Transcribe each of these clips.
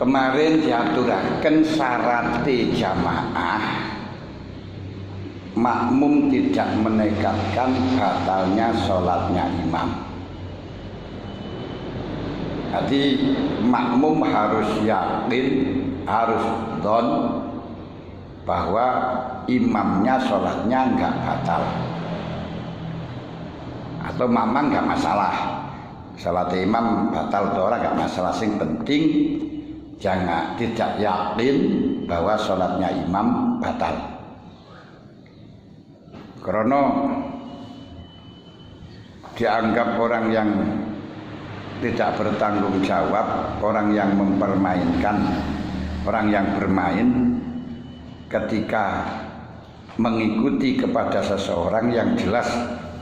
kemarin diaturaken syarat jamaah makmum tidak menekatkan batalnya sholatnya imam. Jadi makmum harus yakin, harus don bahwa imamnya sholatnya enggak batal, atau mamang enggak masalah. Sholat imam batal atau orang enggak masalah, sing penting jangan tidak yakin bahwa sholatnya imam batal. Karena dianggap orang yang tidak bertanggung jawab, orang yang mempermainkan, orang yang bermain ketika mengikuti kepada seseorang yang jelas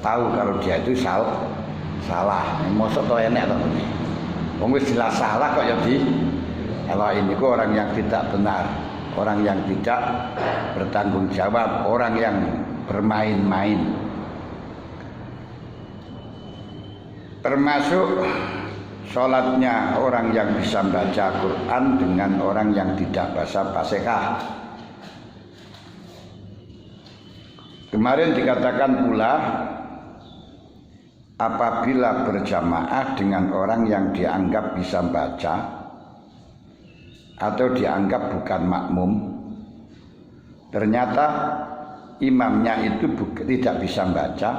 tahu kalau dia itu salah. Mosok to enek to. Wong wis jelas salah kok ya di. Kalau ini kok orang yang tidak benar, orang yang tidak bertanggung jawab, orang yang bermain-main. Termasuk sholatnya orang yang bisa baca Quran dengan orang yang tidak bahasa Fasihah. Kemarin dikatakan pula apabila berjamaah dengan orang yang dianggap bisa baca atau dianggap bukan makmum, ternyata imamnya itu tidak bisa baca,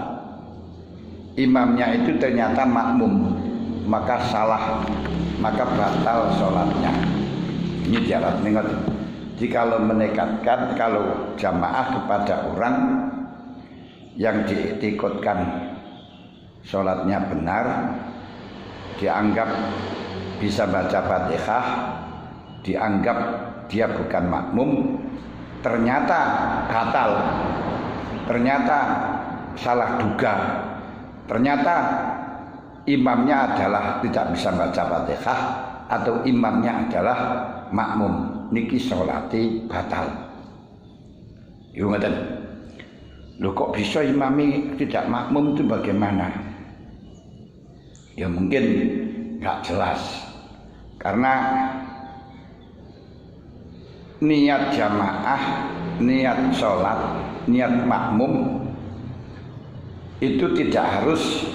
imamnya itu ternyata makmum, maka salah, maka batal sholatnya. Ini syarat ingat. Jikalau menekatkan, kalau jamaah kepada orang yang diikutkan sholatnya benar, dianggap bisa baca Fatihah, dianggap dia bukan makmum, ternyata batal, ternyata salah duga, ternyata imamnya adalah tidak bisa baca Fatihah atau imamnya adalah makmum, niki sholati batal. Yo ngoten. Loh kok bisa imami tidak makmum itu bagaimana? Ya mungkin nggak jelas, karena niat jamaah, niat sholat, niat makmum itu tidak harus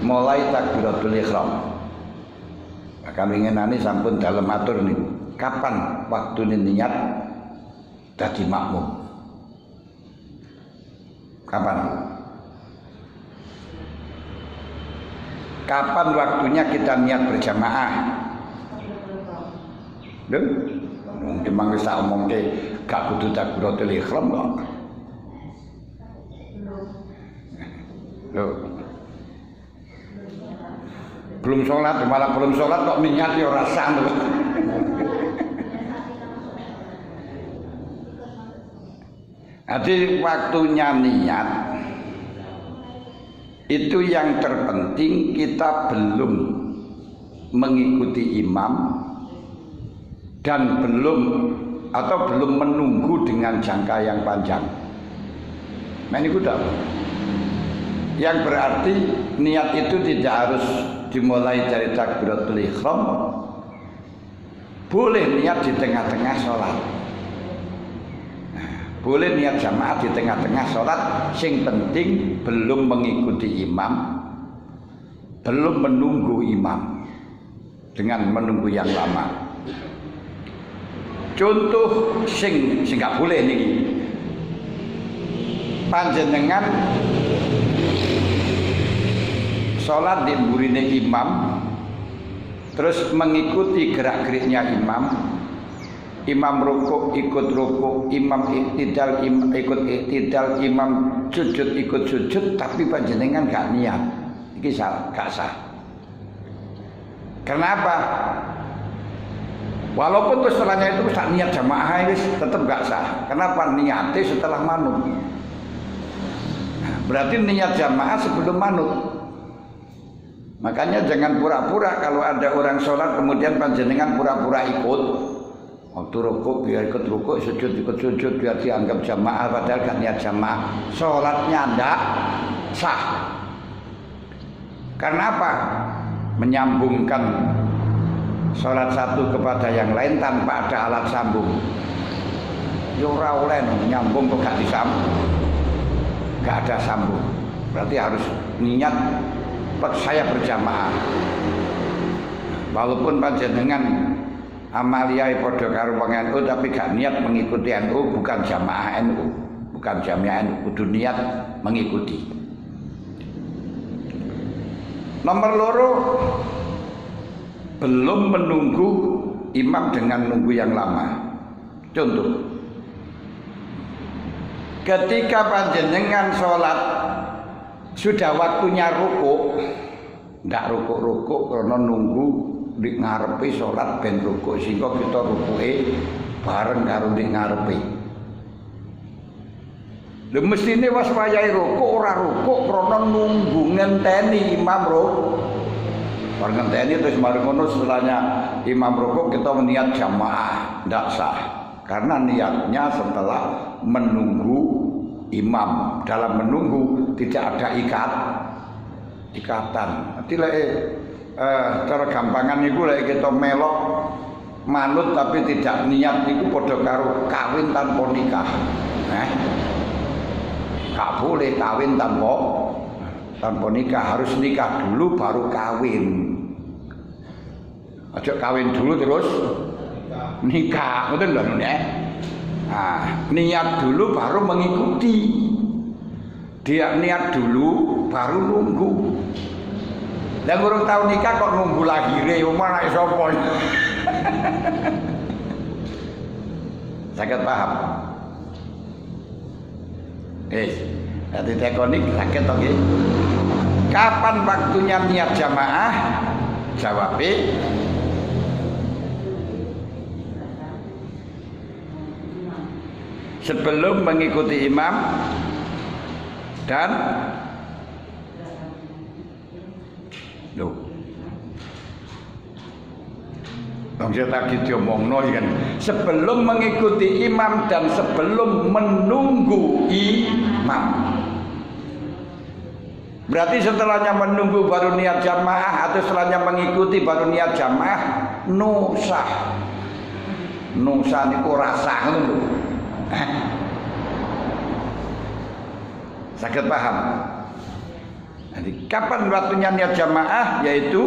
mulai takbiratul ihram. Kami ngenani sampun dalam atur nih, kapan waktu niat dadi makmum? Kapan? Kapan waktunya kita niat berjamaah? Lho, mungkin mangke sak omongke gak kudu takbiratul ihram kok. Lho. Belum sholat, malah belum sholat kok niat ya ora sah lho. Jadi waktunya niat itu yang terpenting, kita belum mengikuti imam dan belum menunggu dengan jangka yang panjang. Nah ini udah. Yang berarti niat itu tidak harus dimulai dari takbiratul ihram, boleh niat di tengah-tengah sholat. Boleh niat jamaah di tengah-tengah sholat, sing penting belum mengikuti imam, belum menunggu imam dengan menunggu yang lama. Contoh sing gak boleh nih, panjenengan sholat di mburine imam, terus mengikuti gerak-geriknya imam. Imam rukuk ikut rukuk, imam iktidal ikut iktidal, imam sujud ikut sujud, tapi panjenengan gak niat, ini salah, gak sah. Kenapa? Walaupun terus setelahnya itu tak niat jamaah ini tetap gak sah. Kenapa? Niatnya setelah manut. Berarti niat jamaah sebelum manut. Makanya jangan pura-pura kalau ada orang sholat kemudian panjenengan pura-pura ikut. Waktu rukuk biar ikut rukuk, sujud ikut sujud, biar dianggap jamaah padahal gak niat jamaah. Sholatnya ndak sah. Karena apa? Menyambungkan sholat satu kepada yang lain tanpa ada alat sambung. Yo ora oleh nyambung kok gak disambung. Gak ada sambung. Berarti harus niat saya berjamaah. Walaupun panjenengan amaliyai padha karo wong NU tapi gak niat mengikuti NU, bukan jamaah NU, bukan jamaah NU, kudu niat mengikuti. Nomor loro, belum menunggu imam dengan nunggu yang lama. Contoh, ketika panjenengan sholat sudah waktunya rukuk, ndak rukuk-rukuk karena nunggu di ngarepe sholat ben rukuk sehingga kita rukuke bareng karo di ngarepe. Lha mestine was wayahe rukuk ora rukuk karena nunggu ngenteni imam rukuk. Bar ngenteni terus mari ngono setelahnya imam rukuk kita niat jamaah, ndak sah. Karena niatnya setelah menunggu imam. Dalam menunggu tidak ada ikatan. Nanti cara gampangan itu kita melok manut tapi tidak niat itu padha karo kawin tanpa nikah. Gak boleh kawin tanpa nikah, harus nikah dulu baru kawin. Aja kawin dulu terus nikah, betul lho nek. Niat dulu baru mengikuti. Dia niat dulu baru nunggu. Lah urung tau nikah kok nunggu lahire omah nek sapa. Saged paham? Nanti tekonik saged to nggih. Kapan waktunya niat jamaah? Jawabe sebelum mengikuti imam dan tadi diomongno kan sebelum mengikuti imam dan sebelum menunggu imam. Berarti setelahnya menunggu baru niat jamaah atau setelahnya mengikuti baru niat jamaah nusah. Nusah niku rasa ngono lho. Sakit paham? Jadi kapan waktunya niat jamaah? Yaitu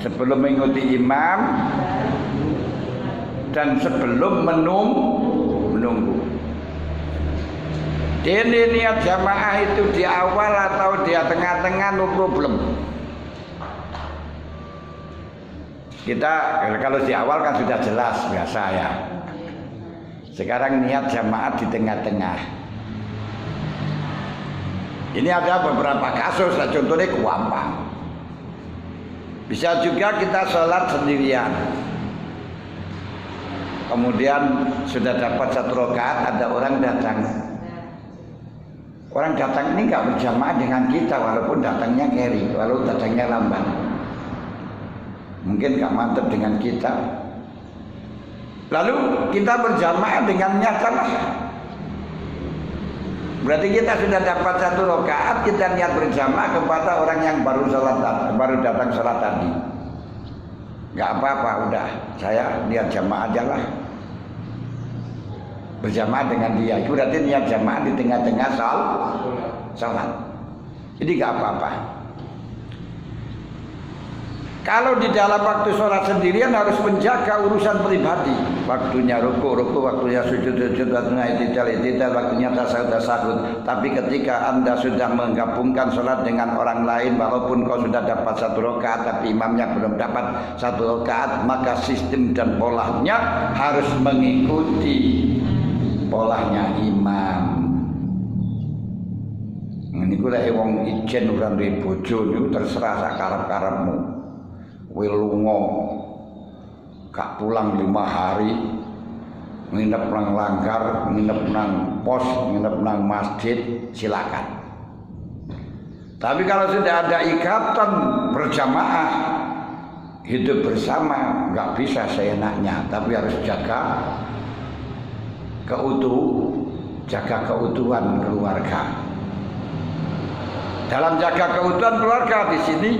sebelum mengikuti imam dan sebelum menunggu. Ini niat jamaah itu di awal atau di tengah-tengah no problem. Kita kalau di awal kan sudah jelas biasa ya. Sekarang niat jamaah di tengah-tengah. Ini ada beberapa kasus, contohnya Kuampang. Bisa juga kita sholat sendirian. Kemudian sudah dapat 1 rakaat, ada orang datang. Orang datang ini nggak berjamaah dengan kita, walaupun datangnya keri, walaupun datangnya lambat. Mungkin nggak mantap dengan kita. Lalu kita berjamaah dengan nyata. Berarti kita sudah dapat 1 rakaat, kita niat berjamaah kepada orang yang baru datang sholat tadi. Nggak apa-apa, udah saya niat jamaah aja lah. Berjamaah dengan dia, itu berarti niat jamaah di tengah-tengah sholat. Jadi nggak apa-apa. Kalau di dalam waktu sholat sendirian harus menjaga urusan pribadi. Waktunya ruku, waktunya sujud, waktunya i'tidal, waktunya tasahud. Tapi ketika Anda sudah menggabungkan sholat dengan orang lain, walaupun kau sudah dapat 1 rakaat, tapi imamnya belum dapat 1 rakaat, maka sistem dan polanya harus mengikuti polanya imam. Ini gue lagi wong ijen orang di bojo niku terserah sakarep-karepmu. Wilungo gak pulang 5 hari, nginep nang langgar, nginep nang pos, nginep nang masjid, silakan. Tapi kalau sudah ada ikatan berjamaah, hidup bersama, nggak bisa seenaknya, tapi harus jaga keutuhan keluarga. Dalam jaga keutuhan keluarga di sini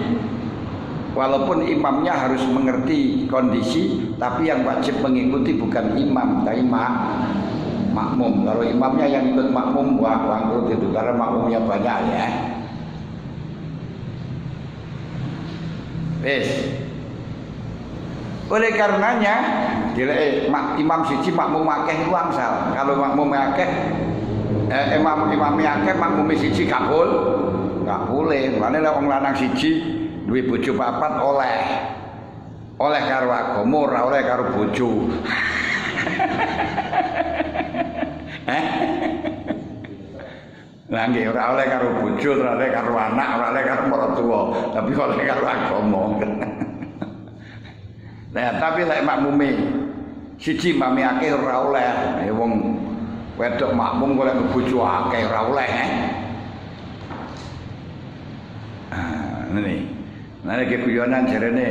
Walaupun imamnya harus mengerti kondisi, tapi yang wajib mengikuti bukan imam, tapi makmum. Kalau imamnya yang ikut makmum, wah bangkrut itu, karena makmumnya banyak ya. Wes. Oleh karenanya, imam siji makmum akeh itu angsal. Kalau makmum akeh, imamnya akeh, makmum siji gak boleh. Makanya wong lanang siji duwe bojo papat oleh karo agama, ora oleh karo bojo. Lah nggih ora oleh karo bojo, ora oleh karo anak, ora oleh karo maratuwa, tapi oleh karo agama. Nah, tapi lek makmume siji mami akeh ora oleh. Ya wong wedok makmum golek bojo akeh ora oleh. Nah, ini guyonan jarene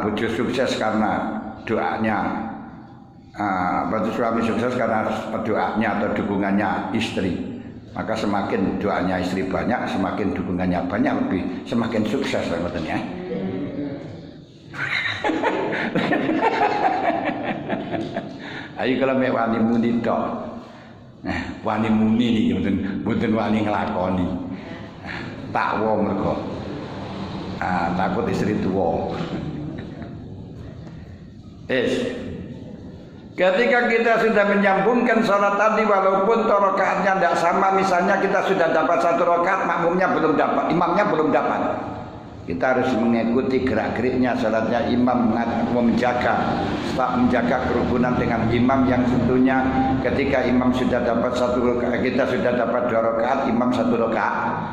bojo sukses karena doanya, berarti suami sukses karena doanya atau dukungannya istri. Maka semakin doanya istri banyak, semakin dukungannya banyak, semakin sukses lah ya. Ayo kalau mek wani muni tok. Nah, wani muni niki mboten wani nglakoni. Takwa mergo. Takut istri tua. Ketika kita sudah menyambungkan sholat tadi, walaupun rakaatnya tidak sama, misalnya kita sudah dapat 1 rakaat, makmumnya belum dapat, imamnya belum dapat. Kita harus mengikuti gerak-geriknya sholatnya imam, menjaga kerukunan dengan imam yang tentunya ketika imam sudah dapat 1 rakaat, kita sudah dapat 2 rakaat, imam 1 rakaat.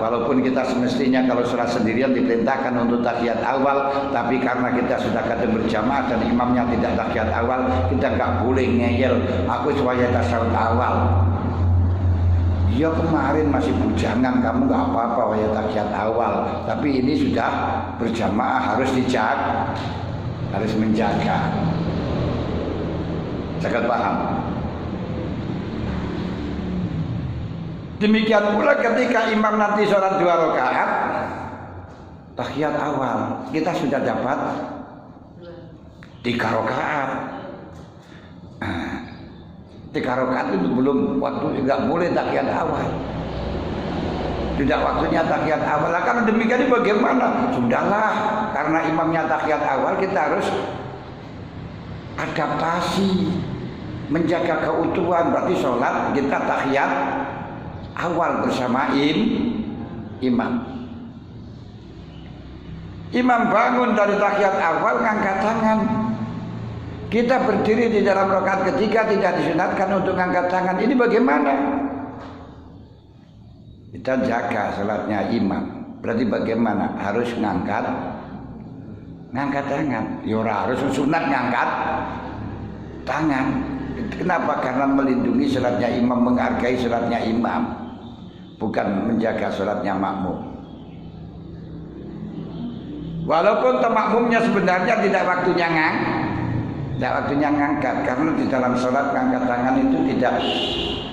Walaupun kita semestinya kalau sholat sendirian diperintahkan untuk tahiyat awal, tapi karena kita sudah kadang berjamaah dan imamnya tidak tahiyat awal, kita nggak boleh ngeyel. Aku supaya tasawuf awal. Ya kemarin masih bujangan, kamu nggak apa-apa ya tahiyat awal, tapi ini sudah berjamaah harus dijaga, harus menjaga. Sangat paham. Demikian pula ketika imam nanti sholat 2 rakaat tahiyat awal, kita sudah dapat 3 rakaat. 3 rakaat itu belum waktu, nggak boleh tahiyat awal. Tidak waktunya tahiyat awal. Nah, kalau demikian bagaimana? Sudahlah, karena imamnya tahiyat awal, kita harus adaptasi, menjaga keutuhan. Berarti sholat kita tahiyat awal bersama imam. Imam bangun dari tahiyat awal ngangkat tangan. Kita berdiri di dalam rakaat ketiga tidak disunatkan untuk ngangkat tangan. Ini bagaimana? Kita jaga salatnya imam. Berarti bagaimana? Harus ngangkat tangan. Ya ora harus sunat ngangkat tangan. Kenapa? Karena melindungi salatnya imam, menghargai salatnya imam, bukan menjaga salatnya makmum. Walaupun makmumnya sebenarnya tidak waktunya ngangkat, karena di dalam sholat ngangkat tangan itu tidak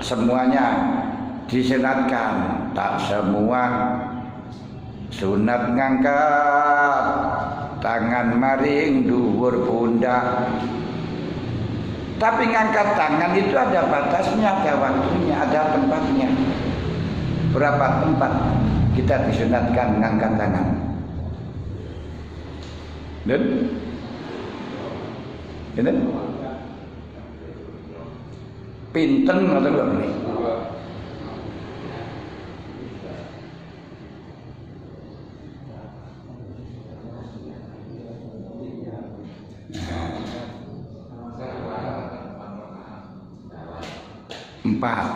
semuanya disunatkan. Tak semua sunat ngangkat tangan maring dhuwur pundak. Tapi ngangkat tangan itu ada batasnya, ada waktunya, ada tempatnya. Berapa tempat kita disunatkan ngangkat tangan? Dan ini pinten atau belum ini? Empat.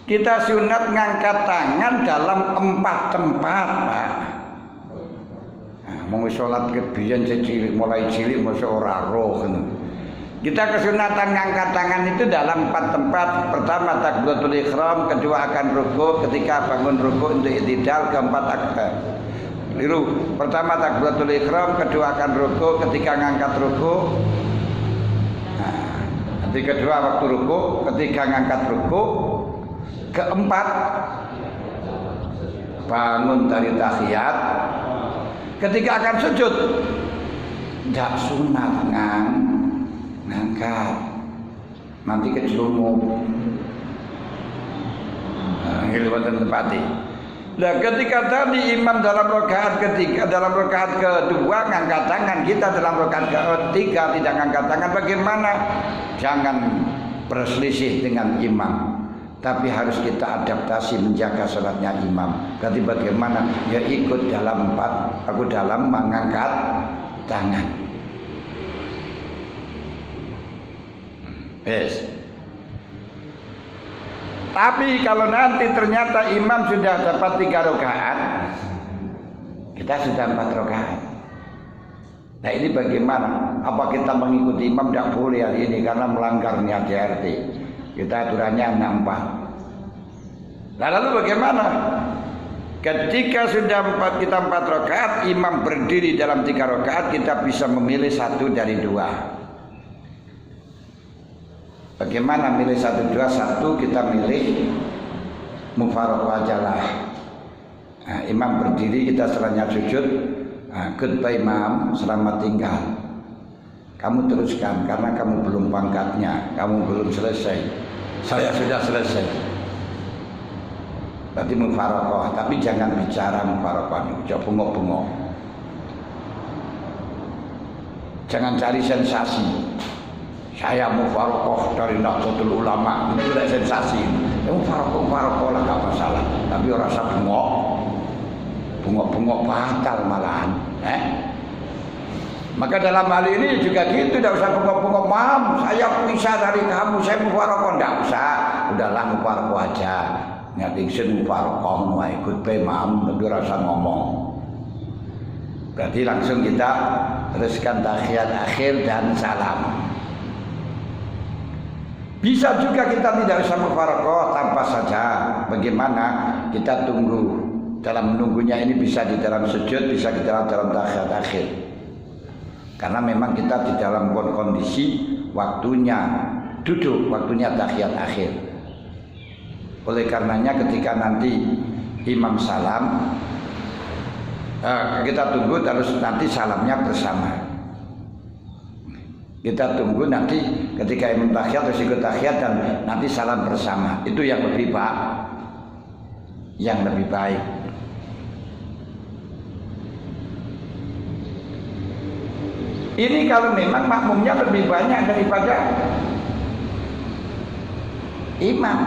Kita sunat ngangkat tangan dalam 4 tempat, Pak. Mau sholat kebiyen cilik, mulai cilik masa ora roh. Kita kesunatan ngangkat tangan itu dalam 4 tempat. Pertama takbiratul ihram, kedua akan ruku, ketika bangun ruku untuk i'tidal, keempat akbar. Pertama takbiratul ihram, kedua akan ruku, ketika ngangkat ruku. Nanti kedua waktu ruku, ketika ngangkat ruku. Keempat bangun dari tahiyat Ketika akan sujud, tidak sunat ngangkat, nanti kejelumup. Ini wonten tempati. Nah, ketika tadi imam dalam rakaat kedua ngangkat tangan, kita dalam rakaat ketiga tidak ngangkat tangan, bagaimana? Jangan berselisih dengan imam, tapi harus kita adaptasi menjaga salatnya imam. Berarti bagaimana? Ya ikut dalam aku dalam mengangkat tangan. Yes. Tapi kalau nanti ternyata imam sudah dapat 3 rakaat, kita sudah 4 rakaat. Nah ini bagaimana? Apa kita mengikuti imam? Tidak boleh hari ini karena melanggar niat JRT. Kita aturannya 64. Nah lalu bagaimana? Ketika sudah kita 4 rakaat, imam berdiri dalam 3 rakaat, kita bisa memilih 1 dari 2. Bagaimana milih 1, 2? 1 kita milih mufaraqah ajalah. Nah, imam berdiri, kita setelahnya sujud. Goodbye imam, selamat tinggal. Kamu teruskan karena kamu belum pangkatnya, kamu belum selesai. Saya sudah selesai. Berarti mufaraqah, tapi jangan bicara mufaraqah, coba bengok-bengok. Jangan cari sensasi. Saya mufaraqah dari Nahdlatul Ulama, itu tidak sensasi. Mufaraqah lah nggak masalah, tapi orang rasa bengok batal malahan. Maka dalam hal ini juga gitu, tidak usah bengok-bengok. Mam, saya pisah dari kamu, saya mufaraqah, tidak usah. Udahlah mufaraqah aja. Ngatingsin mufaraqah, mau ikut pe mam, tapi rasa ngomong. Berarti langsung kita teruskan tahiyat akhir dan salam. Bisa juga kita tidak usah mufaraqah, tanpa saja. Bagaimana? Kita tunggu. Dalam menunggunya ini bisa di dalam sujud, bisa di dalam tahiyat akhir. Karena memang kita di dalam kondisi waktunya duduk, waktunya tahiyat akhir. Oleh karenanya ketika nanti imam salam, kita tunggu terus nanti salamnya bersama. Kita tunggu nanti ketika imam tahiyat terus ikut tahiyat dan nanti salam bersama. Itu yang lebih baik. Ini kalau memang makmumnya lebih banyak daripada imam.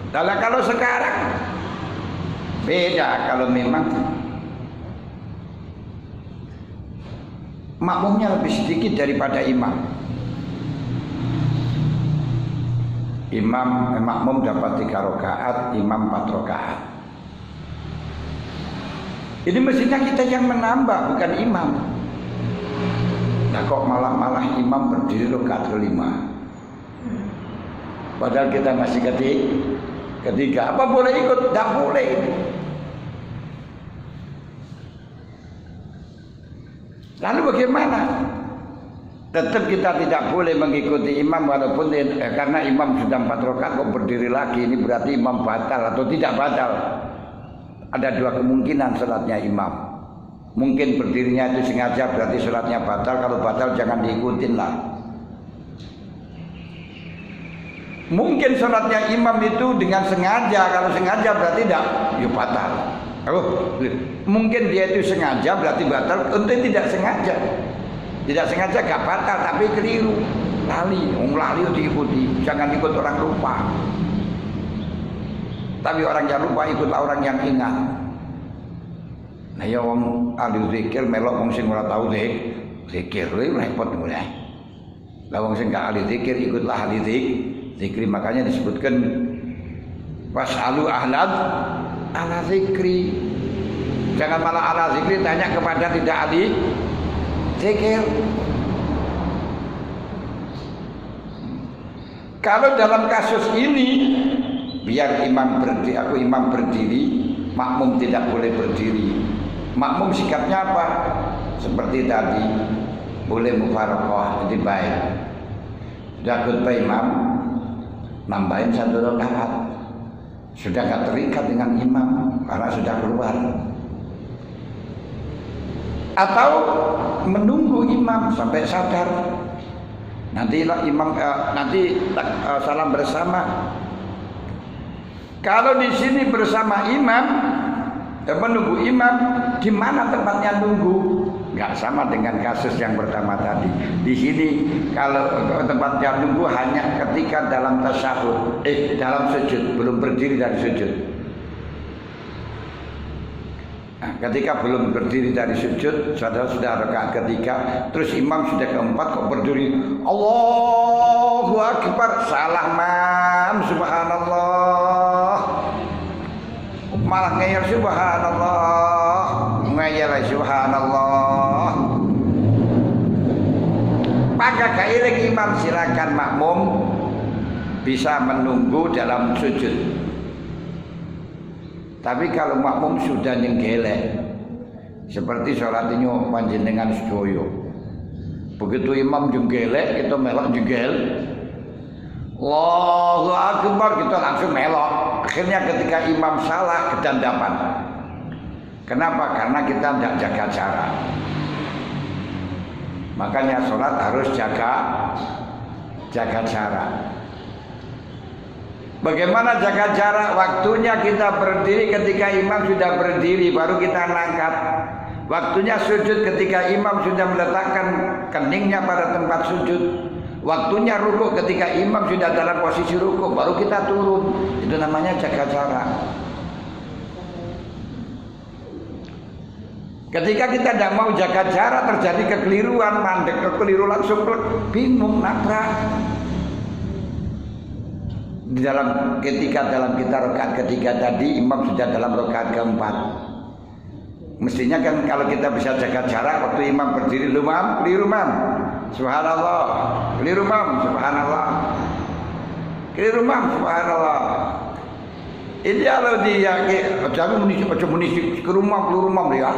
Kalau sekarang beda, kalau memang makmumnya lebih sedikit daripada imam. Makmum dapat 3 rakaat, imam 4 rakaat. Ini mestinya kita yang menambah, bukan imam. Nah kok malah imam berdiri rakaat kelima. Padahal kita masih ketiga. Apa boleh ikut? Tidak boleh. Lalu bagaimana? Tetap kita tidak boleh mengikuti imam walaupun karena imam sudah 4 rakaat kok berdiri lagi. Ini berarti imam batal atau tidak batal. Ada 2 kemungkinan salatnya imam. Mungkin berdirinya itu sengaja, berarti salatnya batal. Kalau batal jangan diikutin lah. Mungkin salatnya imam itu dengan sengaja. Kalau sengaja berarti tidak, ya batal. Mungkin dia itu sengaja berarti batal. Untuk tidak sengaja. Tidak sengaja gak batal tapi keliru. Lali diikuti. Jangan ikut orang lupa. Tapi orang yang lupa ikutlah orang yang ingat. Nah ya wong ahli zikir melok wong sing ora tau zikir repot mulai. Lah wong sing gak ahli zikir ikutlah ahli zikir. Makanya disebutkan wasalu ala zikri. Jangan malah ala zikri tanya kepada tidak ahli zikir. Kalau dalam kasus ini biar imam berdiri, makmum tidak boleh berdiri. Makmum sikapnya apa? Seperti tadi, boleh mufaraqah, jadi baik. Sudah khutbah imam, nambahin 1 rakaat. sudah gak terikat dengan imam karena sudah keluar, atau menunggu imam sampai sadar. Nanti imam salam bersama. Kalau di sini bersama imam, menunggu imam, di mana tempatnya nunggu? Nggak sama dengan kasus yang pertama tadi. Di sini kalau tempatnya nunggu hanya ketika dalam tasyahud, dalam sujud, belum berdiri dari sujud. Nah, ketika belum berdiri dari sujud, sudah rakaat ketiga, terus imam sudah keempat kok berdiri, Allahu Akbar, salah mam, subhanallah, malah ngeyel subhanallah, ngeyel subhanallah. Maka kairing imam, silakan makmum bisa menunggu dalam sujud. Tapi kalau makmum sudah nyenggelek, seperti sholatnya panjenengan sedoyo, begitu imam jenggelek, kita melok jenggel, Allahu Akbar, kita langsung melok. Akhirnya ketika imam salah, kedandapan. Kenapa? Karena kita tidak jaga jarak. Makanya sholat harus jaga jarak. Bagaimana jaga jarak? Waktunya kita berdiri ketika imam sudah berdiri, baru kita angkat. Waktunya sujud ketika imam sudah meletakkan keningnya pada tempat sujud. Waktunya rukuk ketika imam sudah dalam posisi rukuk, baru kita turun. Itu namanya jaga jarak. Ketika kita tidak mau jaga jarak, terjadi kekeliruan, mandek, kekeliru langsung bingung, nabrak. Ketika dalam kita rakaat ketiga tadi, imam sudah dalam rakaat keempat. Mestinya kan kalau kita bisa jaga jarak, waktu imam berdiri, lu mam, keliru mam, subhanallah, keliru mam, subhanallah, keliru mam, subhanallah. Ini kalau dia, jangan munisi ke rumah ya.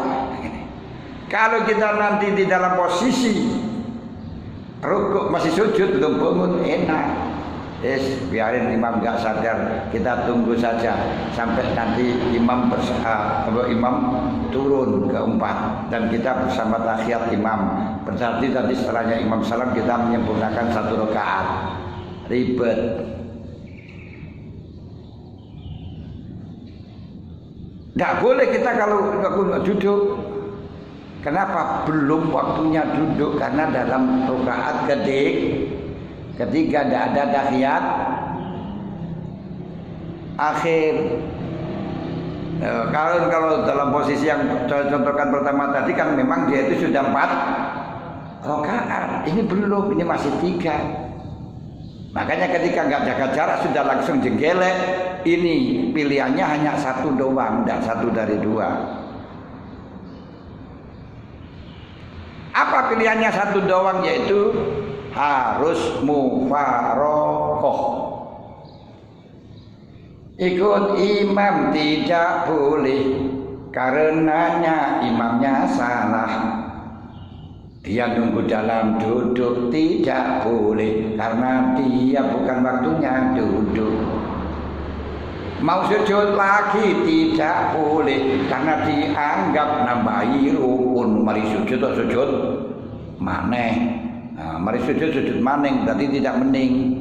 Kalau kita nanti di dalam posisi rukuk masih sujud, belum bangun, enak. Biarin imam gak sadar, kita tunggu saja sampai nanti imam turun keempat dan kita bersama tahiyat imam. Berarti tadi setelahnya imam salam kita menyempurnakan satu rakaat. Ribet. Tidak boleh kita kalau duduk. Kenapa? Belum waktunya duduk karena dalam rakaat ketiga tidak ada tahiyat akhir. Kalau dalam posisi yang saya contohkan pertama tadi kan memang dia itu sudah 4 rakaat. Ini belum, ini masih 3. Makanya ketika nggak jaga jarak sudah langsung jenggelek. Ini pilihannya hanya satu doang, tidak satu dari 2. Apa pilihannya satu doang? Yaitu harus mufarokoh, ikut imam tidak boleh, karenanya imamnya salah. Dia nunggu dalam duduk tidak boleh, karena dia bukan waktunya duduk. Mau sujud lagi tidak boleh, karena dianggap nambahi rukun. Mari sujud maneh. Nah, mari sujud maning, berarti tidak mening.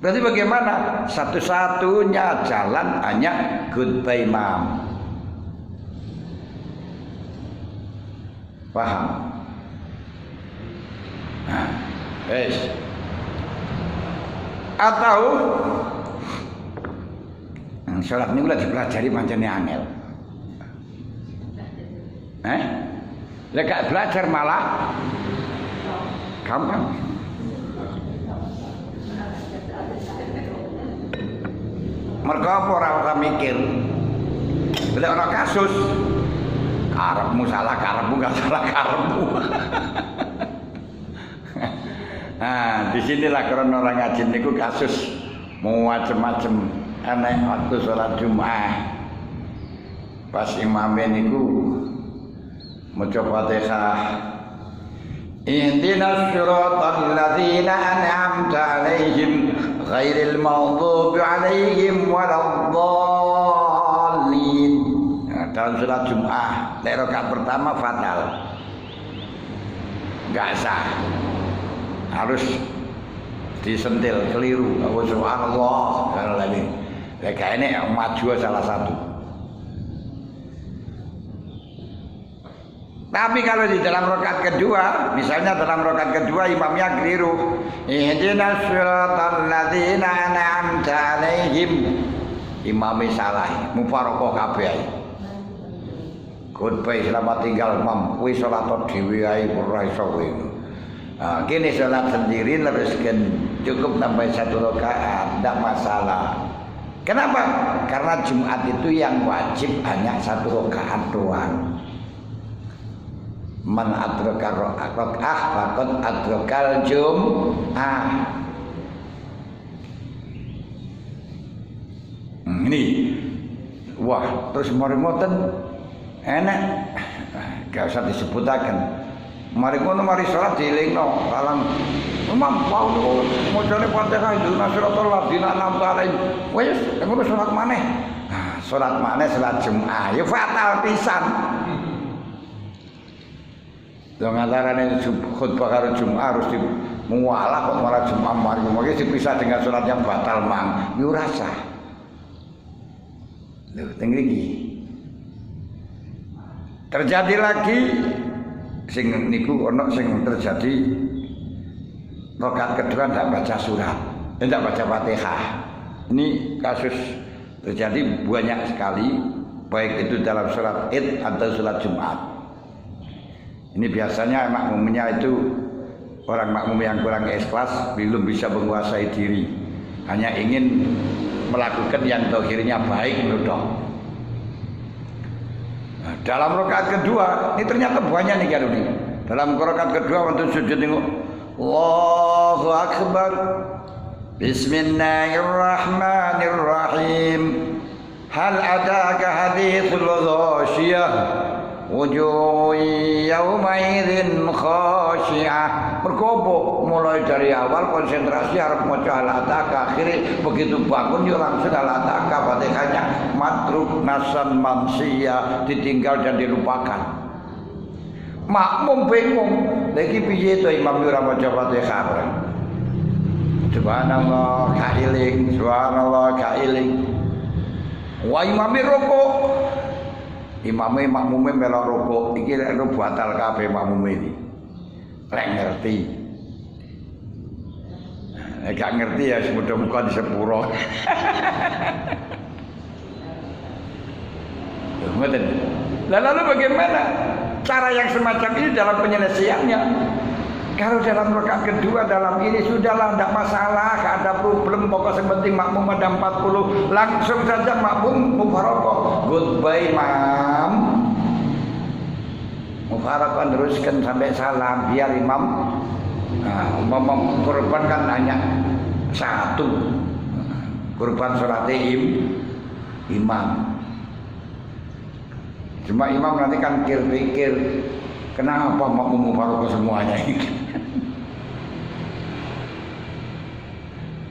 Berarti bagaimana? Satu-satunya jalan hanya goodbye imam. Paham? Nah, atau sholat ini udah dipelajari pancene angel. Lek belajar malah gampang. Mergo apa ora mikir. Bila ana kasus karepmu salah, karepmu enggak salah karepmu. Nah, disinilah karena orang ngaji niku kasus macam-macam. Enek waktu sholat Jumat. Pas imamnya niku maca Fatihah. Ihdinas siratal ladzina an'amta 'alaihim ghairil maghdubi 'alaihim waladdallin. Nah, dalam sholat Jumat, rakaat pertama fatal, nggak sah, harus disentil keliru. Subhanallah, kalau lagi, kayak ini maju salah satu. Tapi kalau di dalam rakaat kedua, misalnya dalam rakaat kedua imamnya keliru, ihdinas siratal ladzina an'amta 'alaihim, imamnya salah, mufaraqah kabeh. Khutbah selamat tinggal imam, kuwi salat dhewe ae ora iso kowe. Nah, kene salat sendiri teruskan cukup sampai 1 rakaat, tidak masalah. Kenapa? Karena Jumat itu yang wajib hanya 1 rakaat doang. Man adraka raka'ah faqad adrakal jum'ah. Ini wah, terus mari ngoten enak, gak usah disebutaken. Mari ngono mari salat dielingno salam imam wau mocone Fatihah itu nasratul ladina an'amta 'alaihim. Wis ngono salat maneh. Nah, salat maneh salat Jumat ya fatal pisan. Yang antaranya khutbah karo Jumat harus mualah kok malah Jumat mari mungkin dipisah dengan sholat yang batal mang yo rasa. Lho teng mriki. Terjadi lagi sing niku ana sing terjadi rakaat kedua tidak baca surat, tidak baca Fatihah. Ini kasus terjadi banyak sekali, baik itu dalam sholat Id atau sholat Jumat. Ini biasanya makmumnya itu orang makmum yang kurang ikhlas, belum bisa menguasai diri, hanya ingin melakukan yang zahirnya baik menurut. Nah, dalam rakaat kedua ini ternyata banyak nih kan ini. Dalam rakaat kedua waktu sujud tengok Allahu Akbar, Bismillahirrahmanirrahim, hal adaka hadithul ghasyiyah, wujuh yaumaidin khasyi'ah. Berkobo mulai dari awal konsentrasi harus maca al-ataka, akhirnya begitu bangun yo langsung al-ataka, Fatihahnya matruk nasan mansiyah, ditinggal dan dilupakan. Makmum bingung, lagi piye to imam ora maca Fatihah. Subhanallah kailing, subhanallah kailing. Wa imame rukuk. Imame makmume melok rukuk, iki lek batal kabeh makmume iki. Lek ngerti. Nek gak ngerti ya muga-muga di sepuro. Ngoten. Lalu bagaimana cara yang semacam ini dalam penyelesaiannya? Kalau dalam rakaat kedua dalam ini sudahlah tidak masalah, tidak ada problem, pokok penting makmum ada 40, langsung saja makmum mufaraqah. Goodbye imam, mufaraqah teruskan sampai salam biar imam. Nah, kurban kan hanya satu, kurban sholat imam. Cuma imam nanti kan pikir kenapa makmum mufaraqah semuanya ini.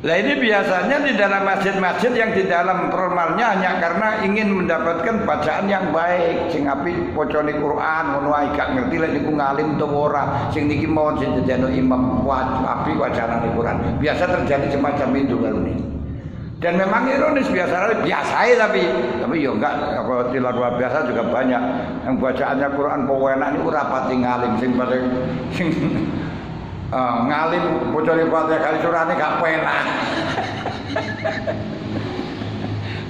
Nah ini biasanya di dalam masjid-masjid yang di dalam formalnya hanya karena ingin mendapatkan bacaan yang baik, sing apik pocone Quran ngono ae gak ngerti lek niku ngalim to ora, sing niki mawon sing dadi imam apik wacanane Quran. Biasa terjadi semacam itu kalau ini. Dan memang ironis biasa tapi ya enggak, apa di luar biasa juga banyak yang bacaannya Quran pewenak niku ora pati ngalim sing ngalim bocone Fatihah surane gak penak.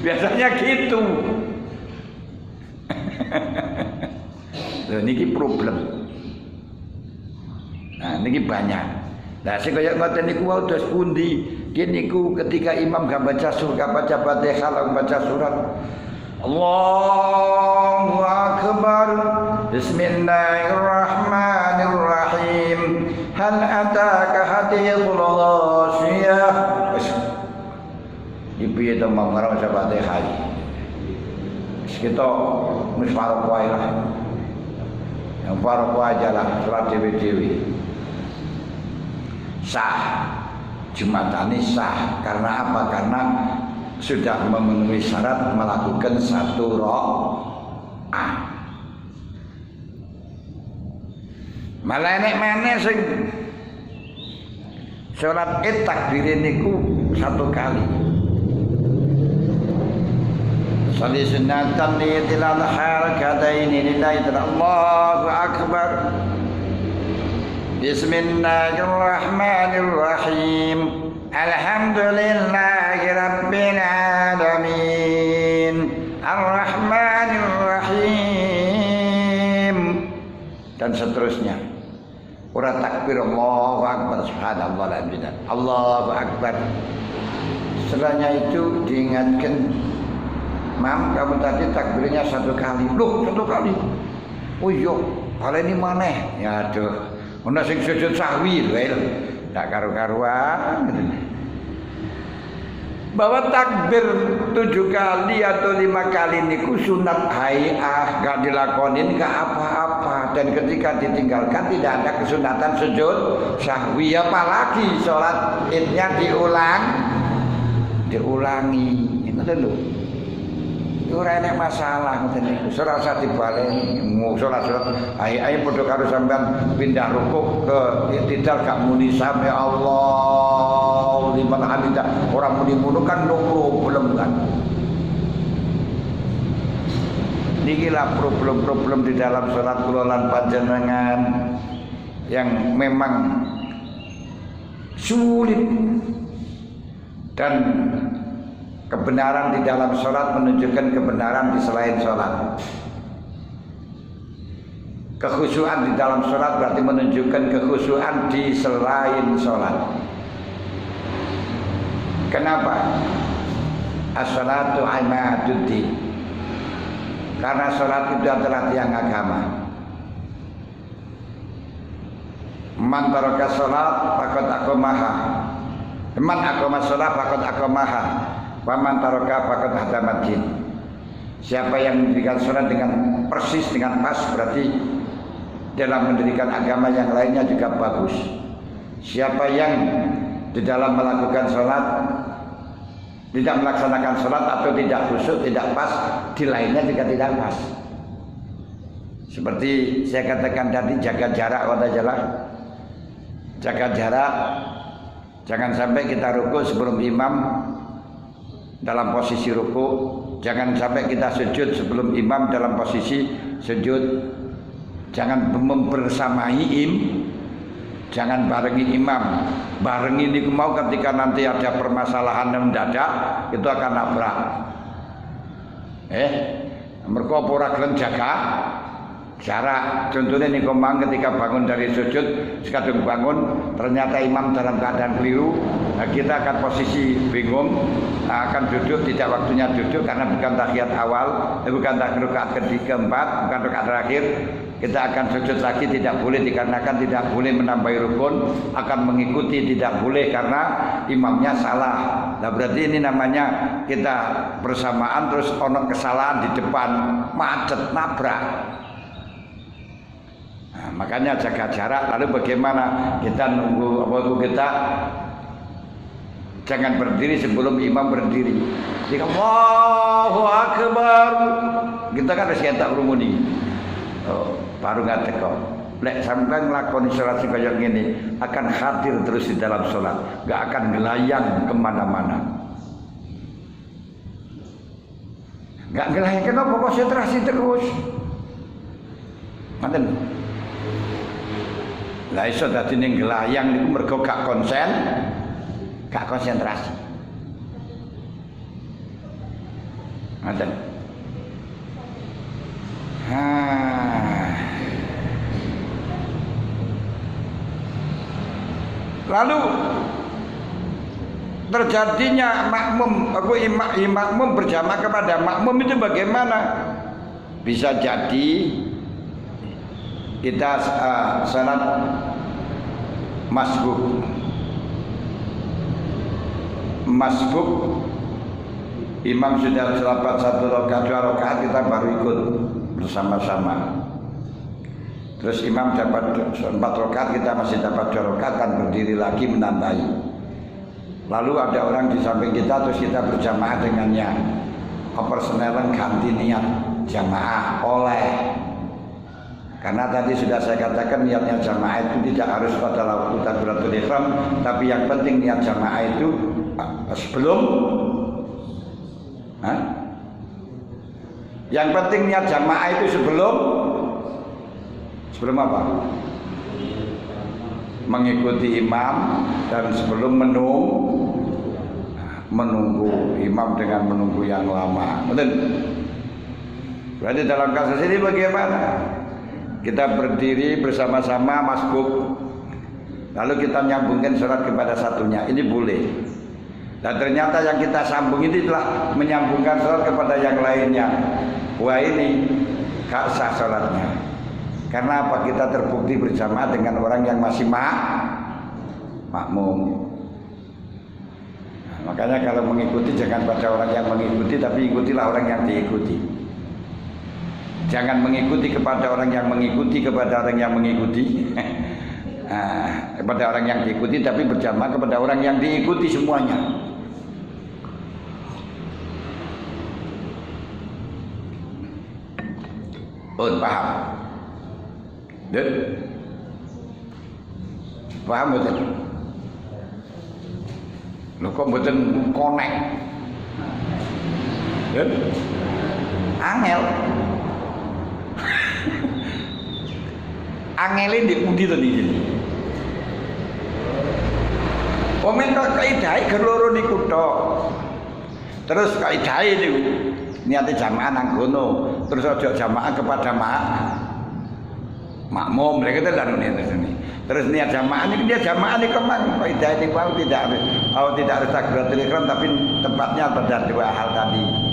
Biasanya gitu. Lha niki problem. Nah niki banyak. Nah sing kaya ngoten niku wae dos pundi? Kene niku ketika imam gak baca surah, gak baca Fatihah, langsung baca surat Allahu Akbar, Bismillahirrahmanirrahim, hal ataka hadithul ghasyiyah. Ipiye to mangara baca Fatihah. Kita wis farq wae lah. Yang farq aja lah surat dewi-dewi. Sah. Jumatane sah. Karena apa? Karena sudah memenuhi syarat melakukan 1 rakaat. Malah enek meneh sing salat Id takbire niku 1 kali. Salli sunnatan li tilal harkataini lillahi Allahu akbar. Bismillahirrahmanirrahim. Alhamdulillahi rabbil alamin. Arrahmanirrahim. Dan seterusnya. Ora takbir Allahu akbar subhanallah alhamdulillah. Allahu akbar. Setelahnya itu diingatkan, "Mam, kamu tadi takbirnya 1 kali." Loh, 1 kali. Oh iya, kali ini maneh. Ya aduh. Ana sing sujud sahwi lho, ndak karu-karuan gitu. Bahwa takbir 7 kali atau 5 kali niku sunat hai'ah, gak dilakonin gak apa-apa. Dan ketika ditinggalkan tidak ada kesunatan sujud sahwi. Apalagi sholat idnya diulangi. Itu dulu. Ora enek masalah ngoten niku. Ora usah dibaleni. Salat-salat ai padha karo sampean pindah rukuk ke i'tidal gak muni sami Allah liman hamidah. Ora muni ngono kan problem kan. Niki lah problem-problem di dalam salat kula lan panjenengan yang memang sulit. Dan kebenaran di dalam sholat menunjukkan kebenaran di selain sholat. Kekhusyuan di dalam sholat berarti menunjukkan kekhusyuan di selain sholat. Kenapa? As-sholatu imaduddin. Karena sholat itu adalah tiang agama. Man taraka sholat faqad aqamaha. Man aqama sholat faqad aqamaha. Waman taraka faqad hadamat din. Siapa yang mendirikan sholat dengan persis, dengan pas, berarti dalam mendirikan agama yang lainnya juga bagus. Siapa yang di dalam melakukan sholat tidak melaksanakan sholat atau tidak khusyuk, tidak pas, di lainnya juga tidak pas. Seperti saya katakan tadi, jaga jarak, jaga jarak. Jangan sampai kita ruku sebelum imam dalam posisi ruku, jangan sampai kita sujud sebelum imam dalam posisi sujud. Jangan membersamai jangan barengi imam. Barengi ini mau ketika nanti ada permasalahan yang mendadak itu akan nabrak. Mergo ora gelem jaga jarak. Contohnya nih kemang ketika bangun dari sujud, sekadung bangun ternyata imam dalam keadaan keliru, nah kita akan posisi bingung, akan duduk tidak waktunya duduk karena bukan tahiyat awal, bukan rakaat keempat, bukan rakaat terakhir. Kita akan sujud lagi, tidak boleh dikarenakan tidak boleh menambahi rukun, akan mengikuti tidak boleh karena imamnya salah. Nah berarti ini namanya kita bersamaan terus ono kesalahan di depan, macet, nabrak. Nah, makanya jaga jarak. Lalu bagaimana kita nunggu kita jangan berdiri sebelum imam berdiri. Jika Allahu Akbar, kita kan harus nyetak rumuni. Baru nggak teko. Lek sampai ngelakoni sholat kaya gini akan hadir terus di dalam sholat, nggak akan gelayang kemana-mana. Nggak gelayang kenapa? Konsentrasi terus. Manten. Lah iso dadi ning gelayang niku mergo gak konsentrasi. Ngoten. Lalu terjadinya makmum berjamaah kepada makmum itu bagaimana? Bisa jadi kita salat masbuk imam sudah selamat 1 rakaat 2 rakaat kita baru ikut bersama-sama. Terus imam dapat 4 rakaat kita masih dapat 2 rakaat kan berdiri lagi menambahi. lalu ada orang di samping kita terus kita berjamaah dengannya, personel ganti niat jamaah oleh. Karena tadi sudah saya katakan niatnya jamaah itu tidak harus pada waktu takbiratul ihram, tapi yang penting niat jamaah itu sebelum. Yang penting niat jamaah itu sebelum apa? Mengikuti imam dan sebelum menunggu imam dengan menunggu yang lama. Betul? Berarti dalam kasus ini bagaimana? Kita berdiri bersama-sama masbuk, lalu kita nyambungkan sholat kepada satunya, ini boleh. Dan ternyata yang kita sambung ini telah menyambungkan sholat kepada yang lainnya. Wah, ini gak sah sholatnya. Karena apa? Kita terbukti berjamaah dengan orang yang masih makmum. Nah, makanya kalau mengikuti jangan pada orang yang mengikuti, tapi ikutilah orang yang diikuti. Jangan mengikuti kepada orang yang mengikuti kepada orang yang mengikuti. Kepada orang yang diikuti, tapi berjamaah kepada orang yang diikuti semuanya. Oh, paham? Paham betul? Lho kok mboten connect? Angel. Angele di pundi to niki? Komentar kaidahe gerloro niku tok. Terus kaidahe niku niate jamaah nang kono, terus aja jamaah kepada makmum, mereka itu lalu ini. Terus niat jamaah ini dia jamaah ini kemang, kaidahe niku tidak harus takbiratul ihram, tapi tempatnya pada dua hal tadi.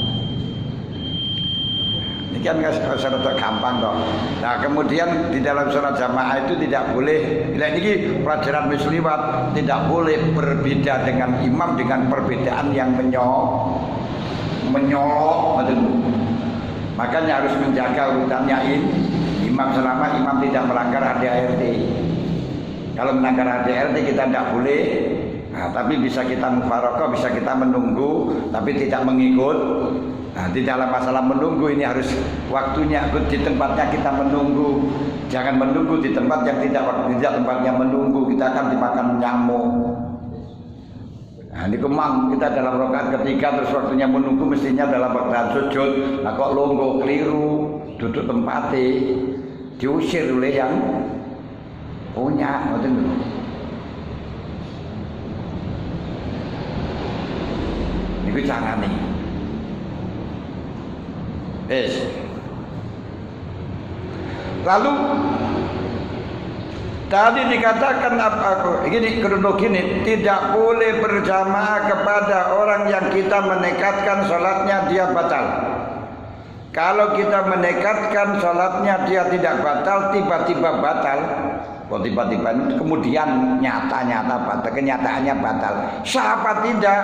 Ini kan sholat gampang toh. Nah kemudian di dalam sholat jamaah itu tidak boleh. Ini pelajaran muslimat, tidak boleh berbeda dengan imam dengan perbedaan yang menyolok. Makanya harus menjaga urutannya imam selama imam tidak melanggar ADART. Kalau melanggar ADART kita tidak boleh. Nah, tapi bisa kita mufaroqah, bisa kita menunggu, tapi tidak mengikut. Nah, di dalam masalah menunggu ini harus waktunya di tempatnya kita menunggu. Jangan menunggu di tempat yang tidak tempatnya menunggu, kita akan dimakan nyamuk. Nah, ini kemang kita dalam rakaat ketiga terus waktunya menunggu mestinya dalam waktu sujud. Nah, kok longgo keliru duduk tempatnya diusir oleh yang punya. Ini cara nih. Lalu tadi dikatakan ini kronologi ini tidak boleh berjamaah kepada orang yang kita menekatkan sholatnya dia batal. Kalau kita menekatkan sholatnya dia tidak batal, tiba-tiba batal. Kok tiba-tiba kemudian nyata-nyata batal, kenyataannya batal. Siapa tidak?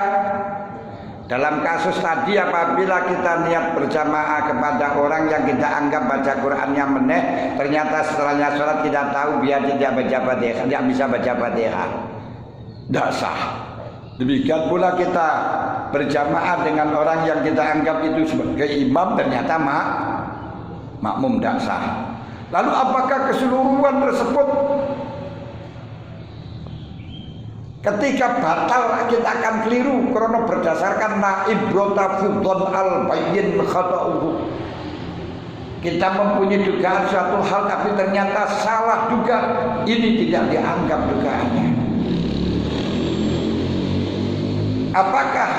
Dalam kasus tadi apabila kita niat berjamaah kepada orang yang kita anggap baca Qur'annya meneh, ternyata setelahnya sholat kita tahu dia tidak baca Fatihah, tidak bisa baca Fatihah, tidak sah. Demikian pula kita berjamaah dengan orang yang kita anggap itu sebagai imam, ternyata makmum, tidak sah. Lalu apakah keseluruhan tersebut ketika batal kita akan keliru karena berdasarkan na'ibrota fudhon al-bayyin khata'uhu. Kita mempunyai dugaan suatu hal tapi ternyata salah juga, ini tidak dianggap dugaannya. Apakah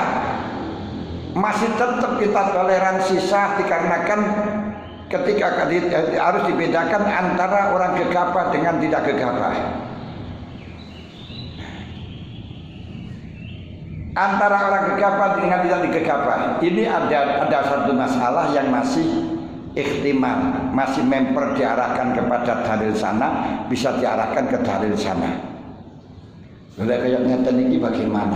masih tetap kita toleransi sah dikarenakan ketika harus dibedakan antara orang gegabah dengan tidak gegabah? Antara orang gegabah dengan tidak gegabah ini ada satu masalah yang masih ihtimal, masih memper diarahkan kepada dalil sana, bisa diarahkan ke dalil sana. Kayak ngeten ini bagaimana?